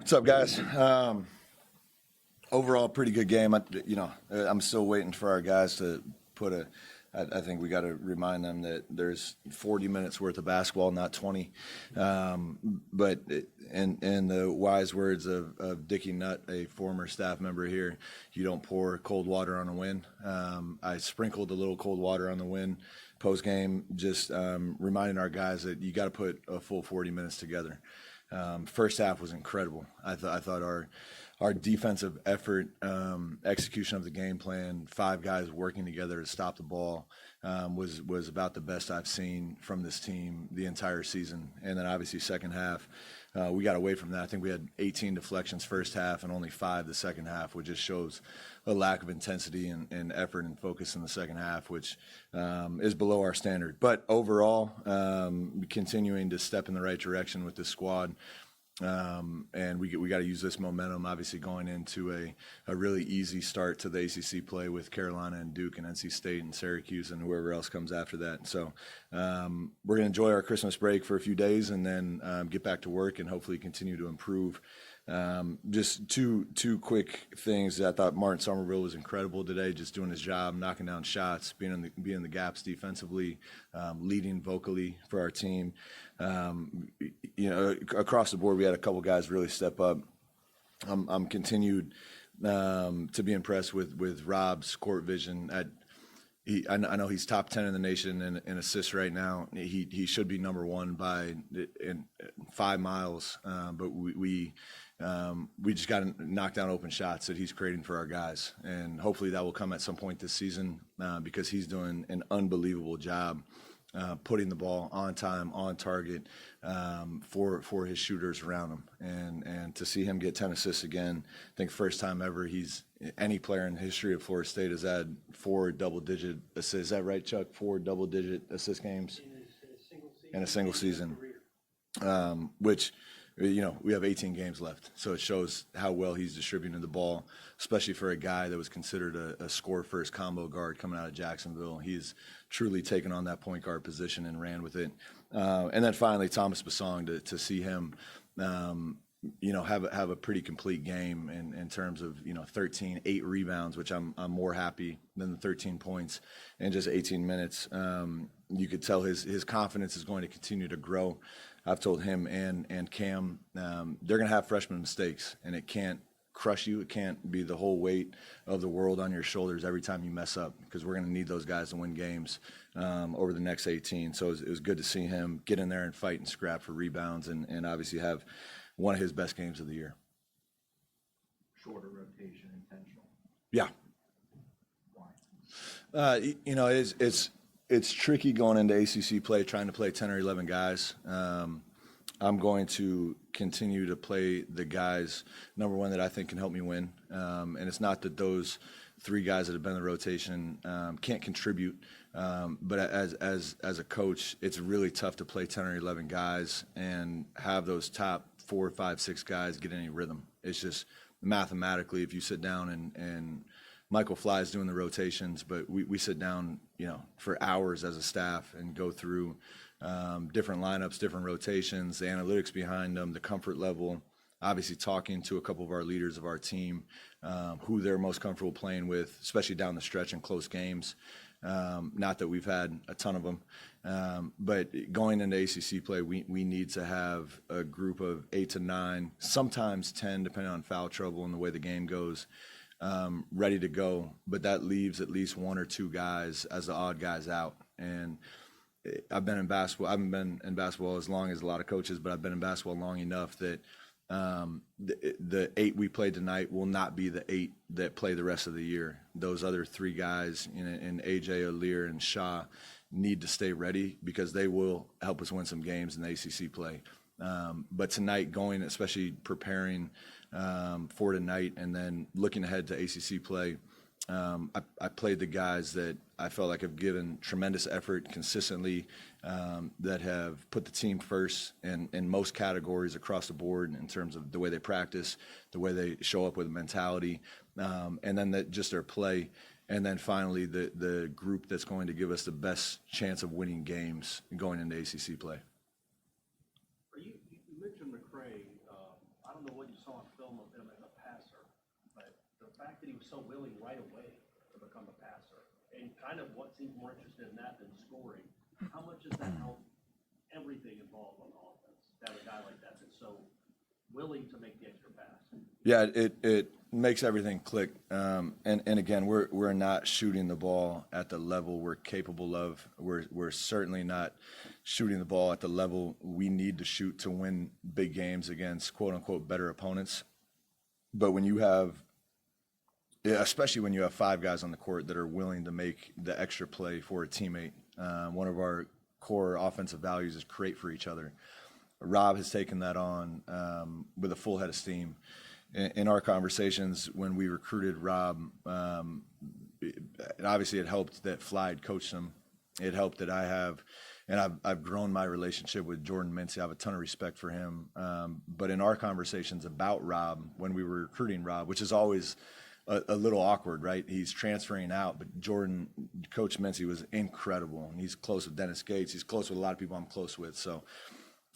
What's up, guys? Overall, pretty good game. I'm still waiting for our guys to put a. I think we got to remind them that there's 40 minutes worth of basketball, not 20. But in the wise words of Dickie Nutt, a former staff member here, you don't pour cold water on a win. I sprinkled a little cold water on the win post game, just reminding our guys that you got to put a full 40 minutes together. First half was incredible. I thought our defensive effort, execution of the game plan, 5 guys working together to stop the ball, was about the best I've seen from this team the entire season. And then obviously second half, we got away from that. I think we had 18 deflections first half and only 5 the second half, which just shows a lack of intensity and effort and focus in the second half, which is below our standard. But overall, continuing to step in the right direction with this squad. And we got to use this momentum, obviously going into a really easy start to the ACC play with Carolina and Duke and NC State and Syracuse and whoever else comes after that. So we're going to enjoy our Christmas break for a few days and then get back to work and hopefully continue to improve. Just two quick things. I thought Martin Somerville was incredible today, just doing his job, knocking down shots, being in the gaps defensively, leading vocally for our team. Across the board, we had a couple guys really step up. I'm continued to be impressed with Rob's court vision. I know he's top 10 in the nation in assists right now. He should be number 1 by 5 miles, but we just got to knock down open shots that he's creating for our guys, and hopefully that will come at some point this season because he's doing an unbelievable job putting the ball on time, on target for his shooters around him, and to see him get 10 assists again, I think first time ever any player in the history of Florida State has had 4 double-digit assists. Is that right, Chuck? 4 double-digit assist games in a single season, which. We have 18 games left, so it shows how well he's distributing the ball, especially for a guy that was considered a score-first combo guard coming out of Jacksonville. He's truly taken on that point guard position and ran with it. And then finally, Thomas Basong, to see him, have a pretty complete game in terms of 13, 8 rebounds, which I'm more happy than the 13 points in just 18 minutes. You could tell his confidence is going to continue to grow. I've told him and Cam, they're going to have freshman mistakes, and it can't crush you. It can't be the whole weight of the world on your shoulders every time you mess up, because we're going to need those guys to win games over the next 18. So it was good to see him get in there and fight and scrap for rebounds and obviously have one of his best games of the year. Shorter rotation, intentional. Yeah. Why? It's tricky going into ACC play, trying to play 10 or 11 guys. I'm going to continue to play the guys, number one, that I think can help me win. And it's not that those 3 guys that have been in the rotation can't contribute. But as a coach, it's really tough to play 10 or 11 guys and have those top 4, 5, 6 guys get any rhythm. It's just mathematically, if you sit down and Michael Fly's doing the rotations, but we sit down, for hours as a staff and go through different lineups, different rotations, the analytics behind them, the comfort level, obviously talking to a couple of our leaders of our team, who they're most comfortable playing with, especially down the stretch in close games. Not that we've had a ton of them, but going into ACC play, we need to have a group of 8 to 9, sometimes 10, depending on foul trouble and the way the game goes, ready to go. But that leaves at least 1 or 2 guys as the odd guys out. And I've been in basketball. I haven't been in basketball as long as a lot of coaches, but I've been in basketball long enough that the 8 we played tonight will not be the 8 that play the rest of the year. Those other 3 guys in AJ, Alir, and Shaw need to stay ready because they will help us win some games in the ACC play. But tonight, especially preparing for tonight and then looking ahead to ACC play, I played the guys that I felt like have given tremendous effort consistently, that have put the team first in most categories across the board in terms of the way they practice, the way they show up with mentality, and then just their play. And then finally, the group that's going to give us the best chance of winning games going into ACC play. You mentioned McCrae. I don't know what you saw a film of him as a passer, but the fact that he was so willing right away to become a passer and kind of what seems more interested in that than scoring, how much does that help everything involved on the offense? To have a guy like that that's so willing to make the extra pass. Yeah, it makes everything click. And again, we're not shooting the ball at the level we're capable of. We're certainly not shooting the ball at the level we need to shoot to win big games against quote unquote better opponents. But when you have, especially when you have 5 guys on the court that are willing to make the extra play for a teammate, one of our core offensive values is create for each other. Rob has taken that on with a full head of steam. In our conversations when we recruited Rob, obviously it helped that Fly had coached him. It helped that I've grown my relationship with Jordan Mincy. I have a ton of respect for him. But in our conversations about Rob, when we were recruiting Rob, which is always a little awkward, right? He's transferring out, but Coach Mincy was incredible. And he's close with Dennis Gates. He's close with a lot of people I'm close with. So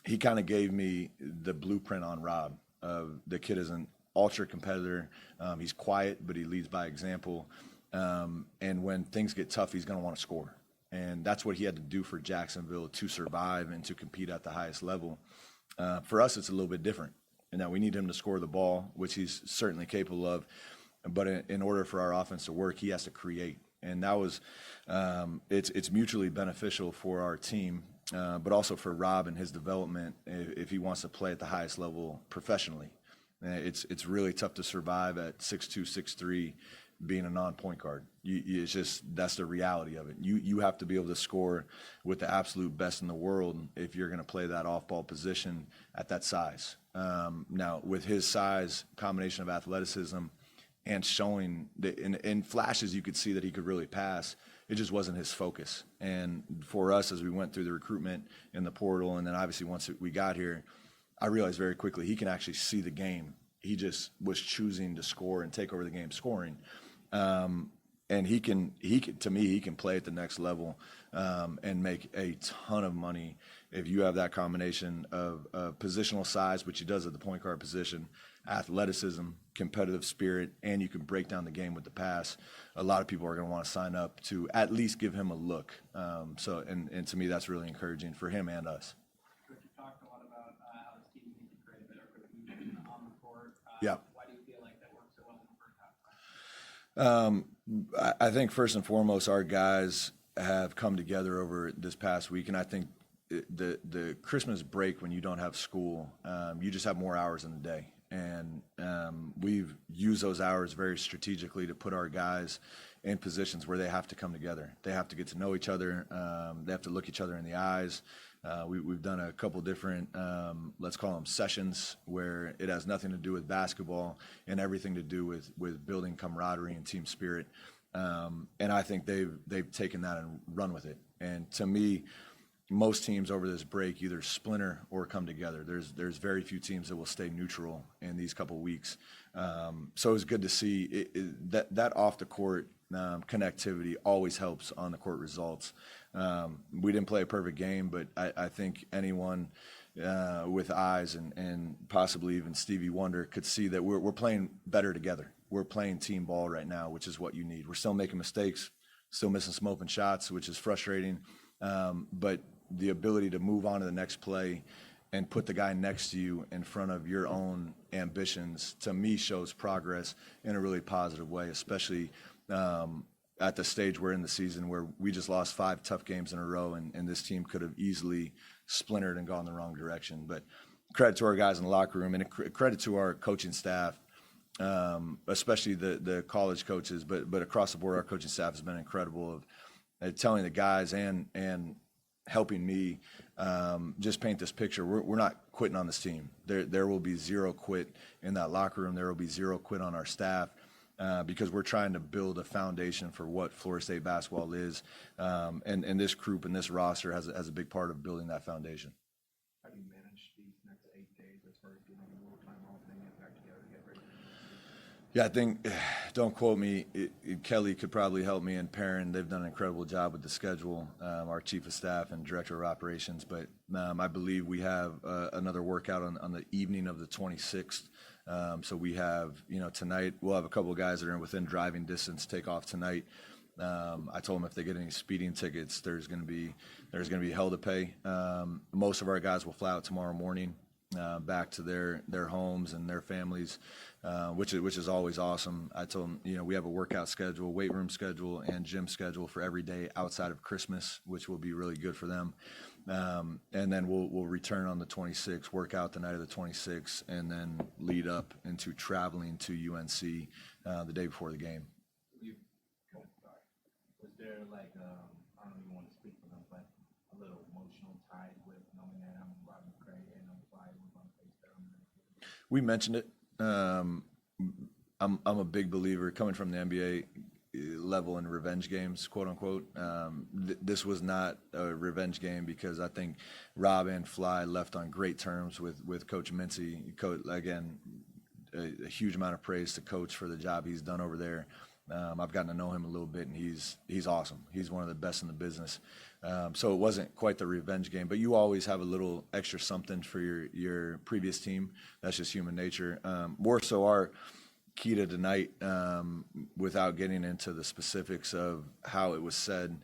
he kind of gave me the blueprint on Rob. The kid is an ultra competitor. He's quiet, but he leads by example. And when things get tough, he's going to want to score. And that's what he had to do for Jacksonville to survive and to compete at the highest level. For us, it's a little bit different. And that we need him to score the ball, which he's certainly capable of. But in order for our offense to work, he has to create. And that was, it's mutually beneficial for our team, but also for Rob and his development if he wants to play at the highest level professionally. It's really tough to survive at 6'2", 6'3", being a non-point guard. It's just, that's the reality of it. You have to be able to score with the absolute best in the world if you're going to play that off-ball position at that size. Now, with his size, combination of athleticism, and showing that in flashes you could see that he could really pass. It just wasn't his focus. And for us, as we went through the recruitment in the portal, and then obviously once we got here, I realized very quickly he can actually see the game. He just was choosing to score and take over the game scoring. And he can to me, he can play at the next level and make a ton of money if you have that combination of positional size, which he does at the point guard position, athleticism, competitive spirit, and you can break down the game with the pass. A lot of people are going to want to sign up to at least give him a look. And to me, that's really encouraging for him and us. Coach, you talked a lot about how this team needs to create better cohesion on the court. Yeah. Why do you feel like that worked so well in the first half? I think first and foremost, our guys have come together over this past week, and I think the Christmas break when you don't have school, you just have more hours in the day. And we've used those hours very strategically to put our guys in positions where they have to come together. They have to get to know each other. They have to look each other in the eyes. We've done a couple different, let's call them sessions, where it has nothing to do with basketball and everything to do with building camaraderie and team spirit. And I think they've taken that and run with it. And to me, most teams over this break either splinter or come together. There's very few teams that will stay neutral in these couple of weeks. So it was good to see that off the court connectivity always helps on the court results. We didn't play a perfect game, but I think anyone with eyes and possibly even Stevie Wonder could see that we're playing better together. We're playing team ball right now, which is what you need. We're still making mistakes, still missing some open shots, which is frustrating. But the ability to move on to the next play and put the guy next to you in front of your own ambitions, to me, shows progress in a really positive way, especially at the stage we're in the season where we just lost 5 tough games in a row, and this team could have easily splintered and gone the wrong direction. But credit to our guys in the locker room, and credit to our coaching staff, especially the college coaches, but across the board, our coaching staff has been incredible of telling the guys and helping me just paint this picture. We're not quitting on this team. There will be zero quit in that locker room. There will be zero quit on our staff because we're trying to build a foundation for what Florida State basketball is. And this group and this roster has a big part of building that foundation. How do you manage these next 8 days as far as giving you more time off and getting back together to get ready? Yeah, I think, don't quote me, Kelly could probably help me, and Perrin, they've done an incredible job with the schedule, our chief of staff and director of operations. But I believe we have another workout on the evening of the 26th So we have, tonight we'll have a couple of guys that are within driving distance take off tonight. I told them if they get any speeding tickets, there's going to be hell to pay. Most of our guys will fly out tomorrow morning back to their homes and their families, which is always awesome. I told them, we have a workout schedule, weight room schedule, and gym schedule for every day outside of Christmas, which will be really good for them. And then we'll return on the 26th, work out the night of the 26th, and then lead up into traveling to UNC the day before the game. Was there like, I don't even want to speak for them, but a little emotional tie with knowing that I'm Rob McCrae and I'm fly with my face down? We mentioned it. I'm a big believer coming from the NBA level in revenge games, quote unquote. This was not a revenge game because I think Rob and Fly left on great terms with Coach Mincy. Again, a huge amount of praise to Coach for the job he's done over there. I've gotten to know him a little bit, and he's awesome. He's one of the best in the business. So it wasn't quite the revenge game, but you always have a little extra something for your previous team. That's just human nature. More so our key to tonight, without getting into the specifics of how it was said,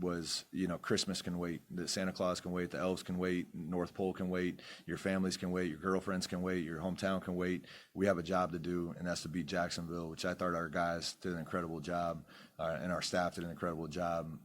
was, Christmas can wait. The Santa Claus can wait. The elves can wait. North Pole can wait. Your families can wait. Your girlfriends can wait. Your hometown can wait. We have a job to do, and that's to beat Jacksonville, which I thought our guys did an incredible job, and our staff did an incredible job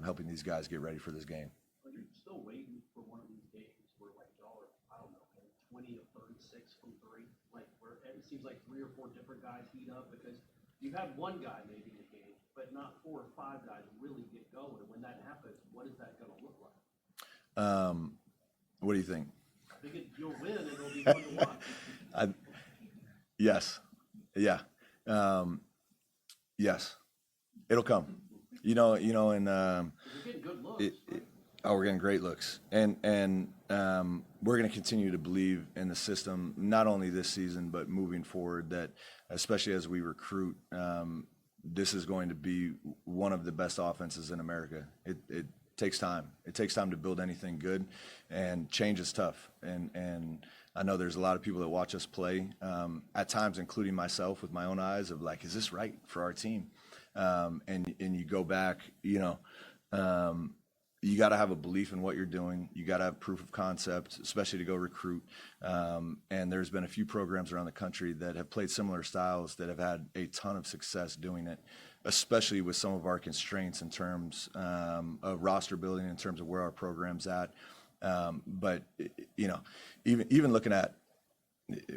helping these guys get ready for this game. Are you still waiting for one of these games where like y'all are, I don't know, 20 of 36 from three? Like where it seems like 3 or 4 different guys heat up because you have one guy maybe in the game, but not 4 or 5 guys really get going. And when that happens, what is that going to look like? What do you think? I think you'll win and it'll be fun to watch. Yes. Yeah. Yes. It'll come. And You're getting good looks. we're getting great looks, and we're going to continue to believe in the system, not only this season but moving forward. That especially as we recruit, this is going to be one of the best offenses in America. It takes time. It takes time to build anything good, and change is tough. And I know there's a lot of people that watch us play, at times, including myself, with my own eyes of like, is this right for our team? And you go back, you got to have a belief in what you're doing. You got to have proof of concept, especially to go recruit. And there's been a few programs around the country that have played similar styles that have had a ton of success doing it, especially with some of our constraints in terms of roster building, in terms of where our program's at. But even looking at,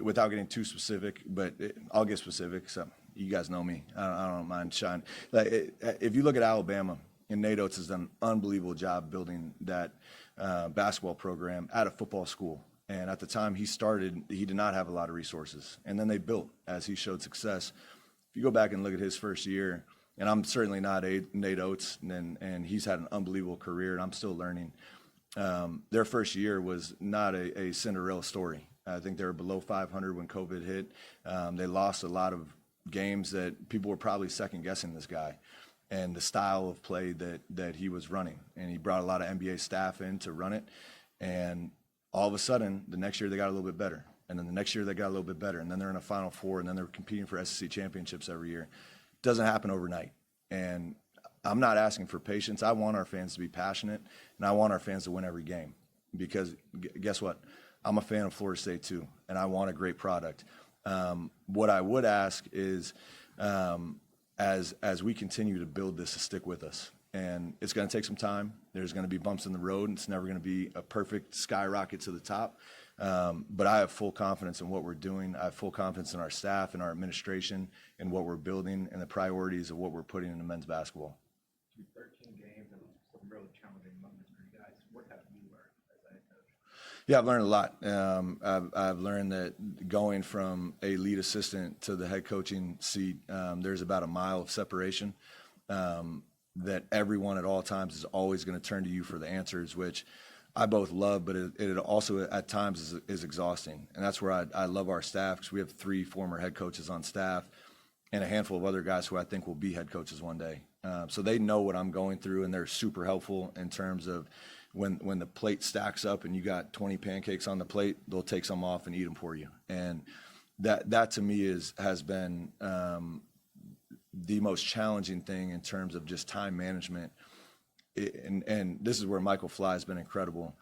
without getting too specific, but I'll get specific. So you guys know me. I don't mind shining. If you look at Alabama, and Nate Oates has done an unbelievable job building that basketball program at a football school. And at the time he started, he did not have a lot of resources. And then they built as he showed success. If you go back and look at his first year, and I'm certainly not Nate Oates, and he's had an unbelievable career, and I'm still learning. Their first year was not a Cinderella story. I think they were below 500 when COVID hit. They lost a lot of games that people were probably second-guessing this guy and the style of play that he was running. And he brought a lot of NBA staff in to run it. And all of a sudden, the next year they got a little bit better. And then the next year they got a little bit better. And then they're in a Final Four, and then they're competing for SEC championships every year. It doesn't happen overnight. And I'm not asking for patience. I want our fans to be passionate, and I want our fans to win every game. Because guess what? I'm a fan of Florida State too, and I want a great product. What I would ask is, as we continue to build this, to stick with us. And it's going to take some time. There's going to be bumps in the road, and it's never going to be a perfect skyrocket to the top. But I have full confidence in what we're doing. I have full confidence in our staff and our administration and what we're building and the priorities of what we're putting into men's basketball. 13 games and some really challenging moments for you guys. What have you learned as a head coach? Yeah, I've learned a lot. I've learned that going from a lead assistant to the head coaching seat, there's about a mile of separation. That everyone at all times is always going to turn to you for the answers, which I both love, but it also at times is exhausting. And that's where I love our staff, because we have 3 former head coaches on staff and a handful of other guys who I think will be head coaches one day. So they know what I'm going through, and they're super helpful in terms of when the plate stacks up and you got 20 pancakes on the plate, they'll take some off and eat them for you. And that to me has been the most challenging thing in terms of just time management. And this is where Michael Fly has been incredible,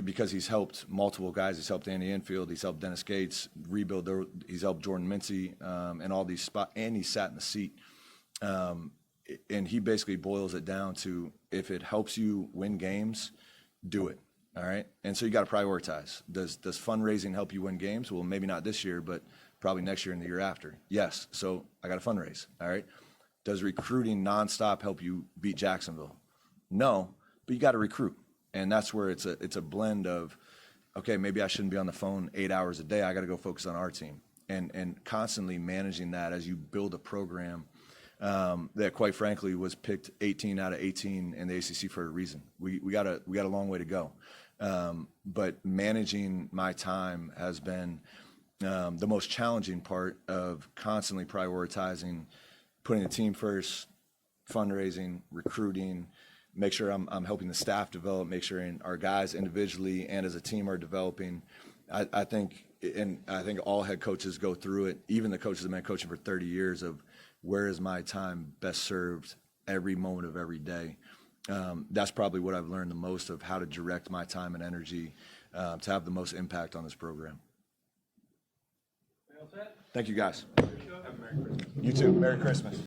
because he's helped multiple guys. He's helped Andy Enfield. He's helped Dennis Gates rebuild. He's helped Jordan Mincy and all these spots. And he sat in the seat. And he basically boils it down to, if it helps you win games, do it. All right. And so you got to prioritize. Does fundraising help you win games? Well, maybe not this year, but probably next year and the year after. Yes. So I got to fundraise. All right. Does recruiting nonstop help you beat Jacksonville? No, but you got to recruit. And that's where it's a blend of, okay, maybe I shouldn't be on the phone 8 hours a day. I got to go focus on our team, and constantly managing that as you build a program that, quite frankly, was picked 18 out of 18 in the ACC for a reason. We got a long way to go. But managing my time has been the most challenging part of constantly prioritizing, putting the team first, fundraising, recruiting, make sure I'm helping the staff develop, make sure our guys individually and as a team are developing. I think all head coaches go through it, even the coaches that have been coaching for 30 years, of where is my time best served every moment of every day. That's probably what I've learned the most, of how to direct my time and energy to have the most impact on this program. All set? Thank you, guys. You too. Merry Christmas.